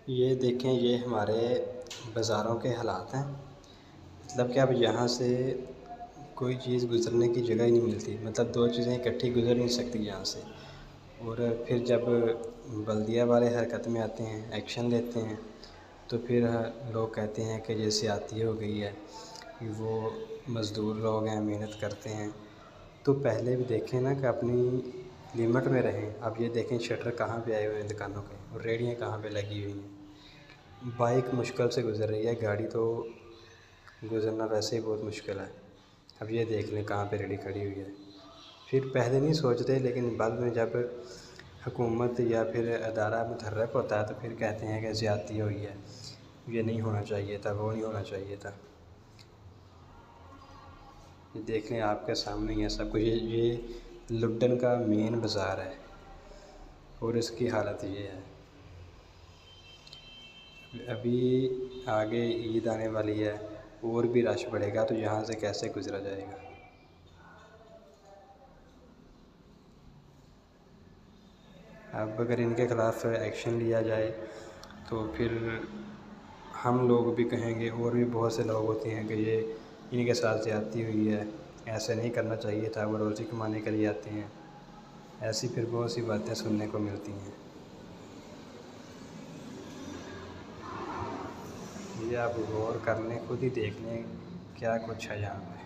یہ دیکھیں، یہ ہمارے بازاروں کے حالات ہیں۔ مطلب کہ اب یہاں سے کوئی چیز گزرنے کی جگہ ہی نہیں ملتی، مطلب دو چیزیں اکٹھی گزر نہیں سکتی یہاں سے۔ اور پھر جب بلدیہ والے حرکت میں آتے ہیں، ایکشن لیتے ہیں، تو پھر لوگ کہتے ہیں کہ یہ زیادتی ہو گئی ہے، وہ مزدور لوگ ہیں، محنت کرتے ہیں۔ تو پہلے بھی دیکھیں نا کہ اپنی لمٹ میں رہیں۔ اب یہ دیکھیں شٹر کہاں پہ آئے ہوئے ہیں دکانوں کے، اور ریڑیاں کہاں پہ لگی ہوئی ہیں۔ بائک مشکل سے گزر رہی ہے، گاڑی تو گزرنا ویسے ہی بہت مشکل ہے۔ اب یہ دیکھ لیں کہاں پہ ریڑی کھڑی ہوئی ہے۔ پھر پہلے نہیں سوچتے، لیکن بعد میں جب حکومت یا پھر ادارہ متحرک ہوتا ہے تو پھر کہتے ہیں کہ زیادتی ہوئی ہے، یہ نہیں ہونا چاہیے تھا، وہ نہیں ہونا چاہیے تھا۔ یہ دیکھ لیں آپ کے سامنے ہی ہے سب کچھ۔ یہ لڈن کا مین بازار ہے اور اس کی حالت یہ ہے۔ ابھی آگے عید آنے والی ہے، اور بھی رش بڑھے گا، تو یہاں سے کیسے گزرا جائے گا؟ اب اگر ان کے خلاف ایکشن لیا جائے تو پھر ہم لوگ بھی کہیں گے، اور بھی بہت سے لوگ ہوتے ہیں کہ یہ ان کے ساتھ زیادتی ہوئی ہے، ایسے نہیں کرنا چاہیے تھا، وہ روزی کمانے کے لیے آتے ہیں۔ ایسی پھر بہت سی باتیں سننے کو ملتی ہیں۔ یہ آپ غور کر لیں، خود ہی دیکھ لیں کیا کچھ ہے یہاں پہ۔